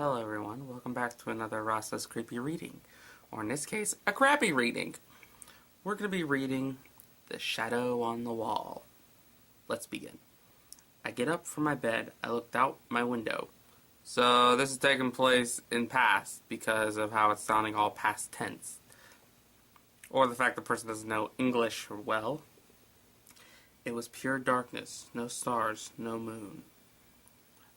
Hello everyone, welcome back to another Rasa's creepy reading, or in this case, a crappy reading. We're going to be reading The Shadow on the Wall. Let's begin. I get up from my bed, I looked out my window. So this is taking place in past because of how it's sounding all past tense. Or the fact the person doesn't know English well. It was pure darkness, no stars, no moon.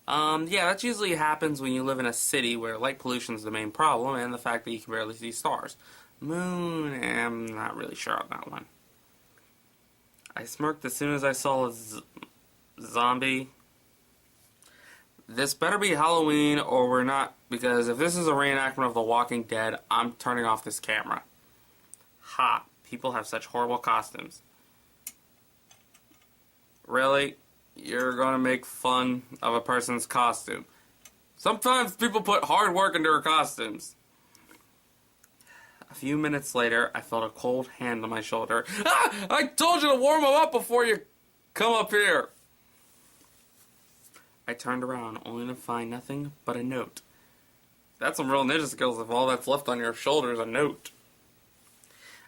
Yeah, that usually happens when you live in a city where light pollution is the main problem and the fact that you can barely see stars. Moon, I'm not really sure on that one. I smirked as soon as I saw a zombie. This better be Halloween or we're not, because if this is a reenactment of The Walking Dead, I'm turning off this camera. Ha, people have such horrible costumes. Really? You're going to make fun of a person's costume. Sometimes people put hard work into their costumes. A few minutes later, I felt a cold hand on my shoulder. Ah! I told you to warm them up before you come up here. I turned around, only to find nothing but a note. That's some real ninja skills if all that's left on your shoulder is a note.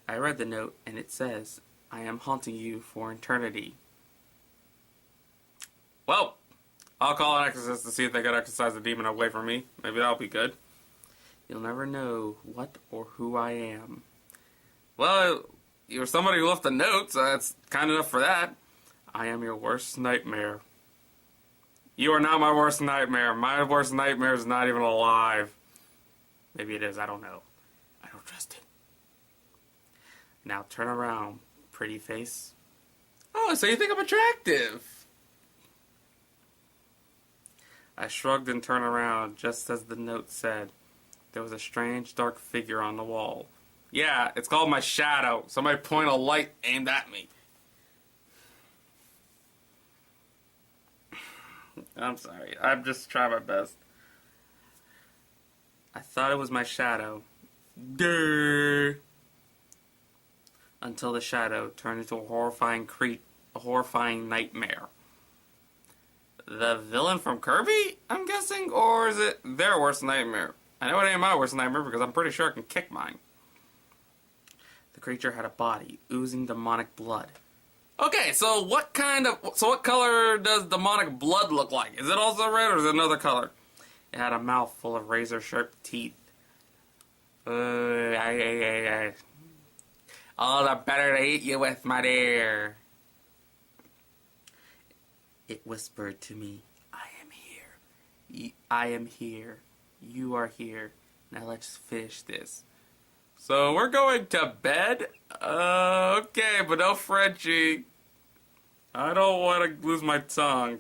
I read the note, and it says, I am haunting you for eternity. Well, I'll call an exorcist to see if they can exorcise the demon away from me. Maybe that'll be good. You'll never know what or who I am. Well, you're somebody who left a note, so that's kind enough for that. I am your worst nightmare. You are not my worst nightmare. My worst nightmare is not even alive. Maybe it is, I don't know. I don't trust it. Now turn around, pretty face. Oh, so you think I'm attractive? I shrugged and turned around, just as the note said. There was a strange, dark figure on the wall. Yeah, it's called my shadow. Somebody point a light aimed at me. I'm sorry. I'm just trying my best. I thought it was my shadow. Durr. Until the shadow turned into a horrifying nightmare. The villain from Kirby, I'm guessing? Or is it their worst nightmare? I know it ain't my worst nightmare because I'm pretty sure I can kick mine. The creature had a body, oozing demonic blood. Okay, so what color does demonic blood look like? Is it also red or is it another color? It had a mouth full of razor-sharp teeth. All the better to eat you with, my dear. It whispered to me, I am here. I am here. You are here. Now let's finish this. So we're going to bed? Okay, but no Frenchie. I don't want to lose my tongue.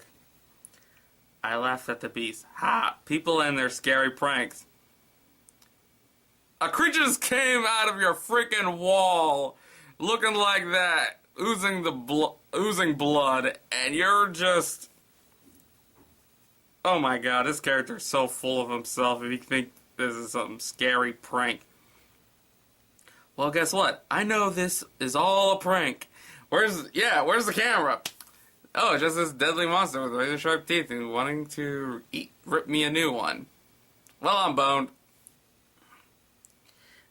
I laughed at the beast. Ha! People and their scary pranks. A creature just came out of your freaking wall looking like that. Oozing blood, and you're just... Oh my god, this character is so full of himself if you think this is some scary prank. Well, guess what? I know this is all a prank. Where's the camera? Oh, it's just this deadly monster with razor sharp teeth and wanting to rip me a new one. Well, I'm boned.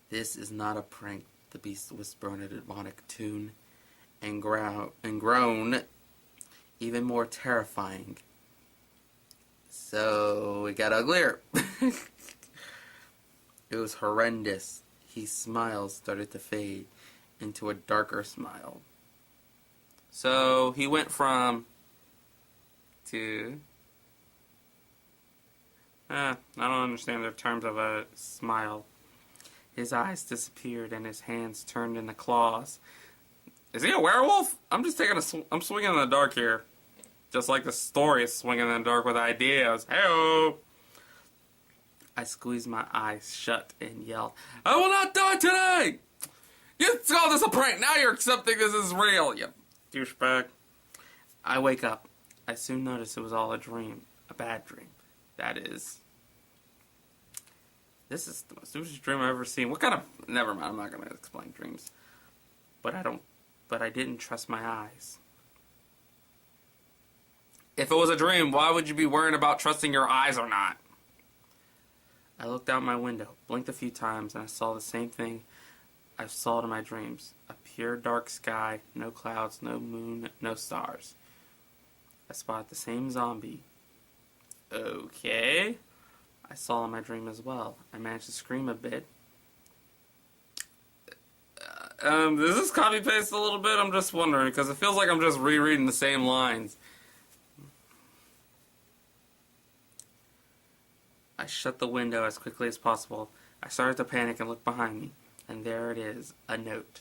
This is not a prank, the beast whispered in a demonic tune. And groan, even more terrifying. So it got uglier. It was horrendous. His smile started to fade into a darker smile. So he went from to... I don't understand the terms of a smile. His eyes disappeared and his hands turned into claws. Is he a werewolf? I'm just I'm swinging in the dark here. Just like the story is swinging in the dark with ideas. Hey-oh! I squeezed my eyes shut and yelled, I will not die today! You call this a prank! Now you're accepting this is real, you douchebag. I wake up. I soon noticed it was all a dream. A bad dream. That is. This is the most stupidest dream I've ever seen. What kind of... Never mind, I'm not going to explain dreams. But I didn't trust my eyes. If it was a dream, why would you be worrying about trusting your eyes or not? I looked out my window, blinked a few times, and I saw the same thing I saw it in my dreams. A pure dark sky, no clouds, no moon, no stars. I spotted the same zombie. Okay. I saw in my dream as well. I managed to scream a bit. Does this copy paste a little bit? I'm just wondering, because it feels like I'm just rereading the same lines. I shut the window as quickly as possible. I started to panic and look behind me. And there it is, a note.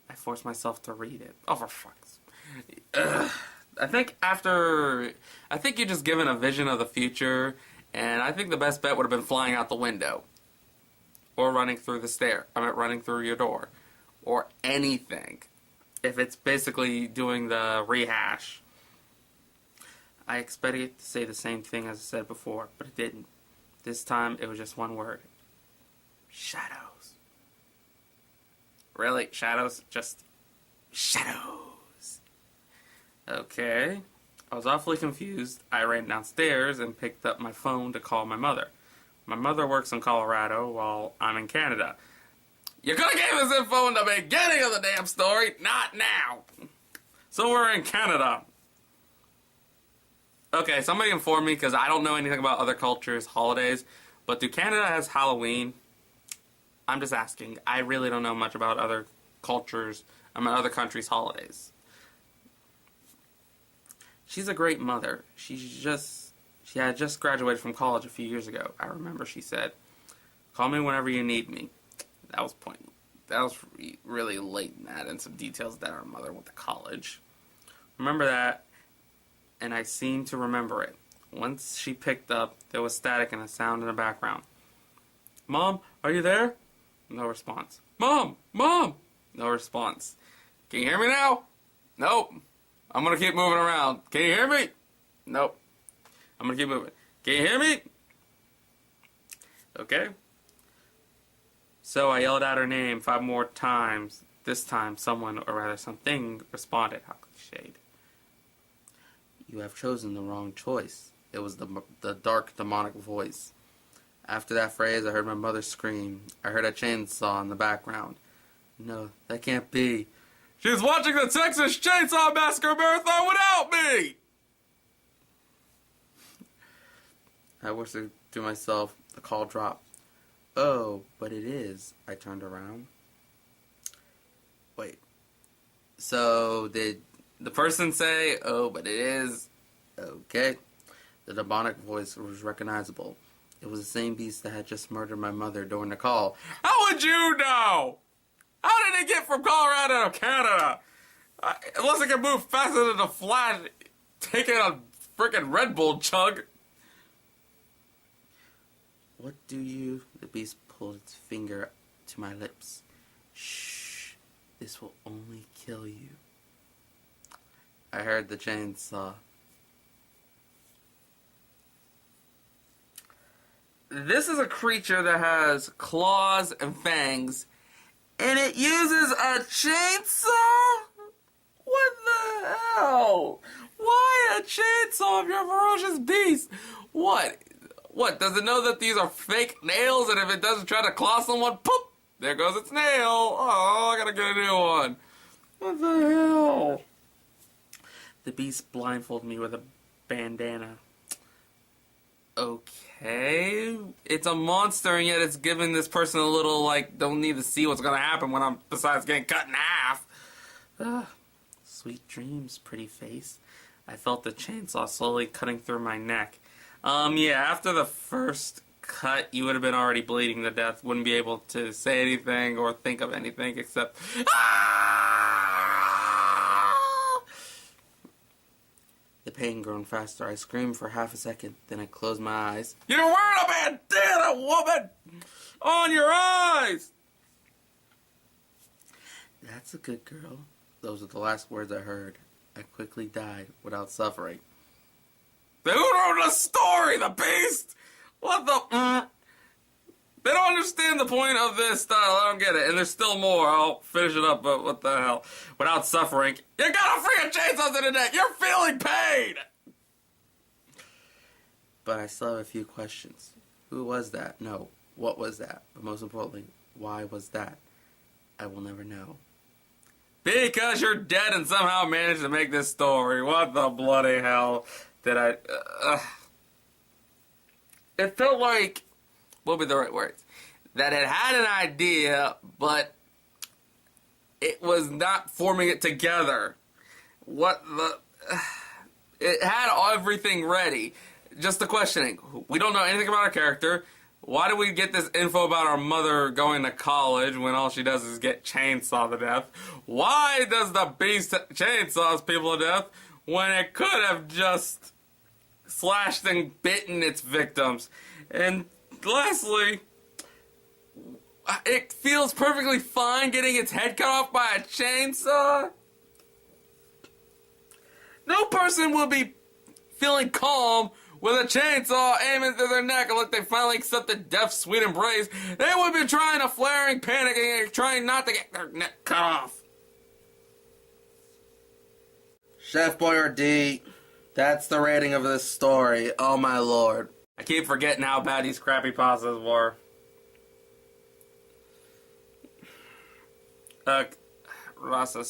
I forced myself to read it. Oh, for fuck's sake. I think you're just given a vision of the future, and I think the best bet would have been flying out the window. Or running through the stair. Running through your door. Or anything. If it's basically doing the rehash. I expected it to say the same thing as I said before, but it didn't. This time, it was just one word. Shadows. Really? Shadows? Just shadows. Okay. I was awfully confused. I ran downstairs and picked up my phone to call my mother. My mother works in Colorado while I'm in Canada. You could have gave this info in the beginning of the damn story, not now. So we're in Canada. Okay, somebody inform me, because I don't know anything about other cultures' holidays, but do Canada has Halloween? I'm just asking. I really don't know much about other cultures, other countries' holidays. She's a great mother. She had just graduated from college a few years ago. I remember she said, "Call me whenever you need me." That was pointless. That was really late in that, and some details that our mother went to college. Remember that, and I seem to remember it. Once she picked up, there was static and a sound in the background. "Mom, are you there?" No response. "Mom! Mom!" No response. "Can you hear me now?" "Nope." "I'm gonna keep moving around. Can you hear me?" "Nope." "I'm gonna keep moving. Can you hear me?" Okay. So I yelled out her name 5 more times. This time, someone, or rather something, responded. How cliched. "You have chosen the wrong choice." It was the dark, demonic voice. After that phrase, I heard my mother scream. I heard a chainsaw in the background. No, that can't be. "She's watching the Texas Chainsaw Massacre Marathon without me!" I whispered to myself. The call dropped. "Oh, but it is." I turned around. Wait. So, did the person say, "Oh, but it is"? Okay. The demonic voice was recognizable. It was the same beast that had just murdered my mother during the call. "How would you know? How did it get from Colorado to Canada? Unless it can move faster than the Flash taking a freaking Red Bull chug." "What do you..." The beast pulled its finger to my lips. "Shh. This will only kill you." I heard the chainsaw. This is a creature that has claws and fangs, and it uses a chainsaw? What the hell? Why a chainsaw if you're a ferocious beast? What? What, does it know that these are fake nails, and if it doesn't try to claw someone, poof, there goes its nail. Oh, I gotta get a new one. What the hell? The beast blindfolded me with a bandana. Okay. It's a monster, and yet it's giving this person a little, don't need to see what's gonna happen when I'm, besides getting cut in half. Sweet dreams, pretty face. I felt the chainsaw slowly cutting through my neck. Yeah, after the first cut, you would have been already bleeding to death. Wouldn't be able to say anything or think of anything except, "Ah!" The pain growing faster. I screamed for half a second, then I closed my eyes. "You're wearing a bandana, woman! On your eyes!" "That's a good girl." Those were the last words I heard. I quickly died without suffering. Who wrote the story? The beast? What the... They don't understand the point of this style. I don't get it. And there's still more. I'll finish it up, but what the hell? Without suffering. You got a freaking chainsaw to the neck. You're feeling pain! But I still have a few questions. Who was that? No. What was that? But most importantly, why was that? I will never know. Because you're dead and somehow managed to make this story. What the bloody hell did I... It felt like... What would be the right words? That it had an idea, but it was not forming it together. What the... It had everything ready. Just the questioning. We don't know anything about our character. Why do we get this info about our mother going to college when all she does is get chainsawed to death? Why does the beast chainsaws people to death when it could have just slashed and bitten its victims? And lastly, it feels perfectly fine getting its head cut off by a chainsaw. No person will be feeling calm with a chainsaw aiming through their neck like they finally accepted death's sweet embrace. They would be trying to flaring, panicking, and trying not to get their neck cut off. Chef Boyardee, that's the rating of this story. Oh my lord. I keep forgetting how bad these crappy pastas were. Rasa.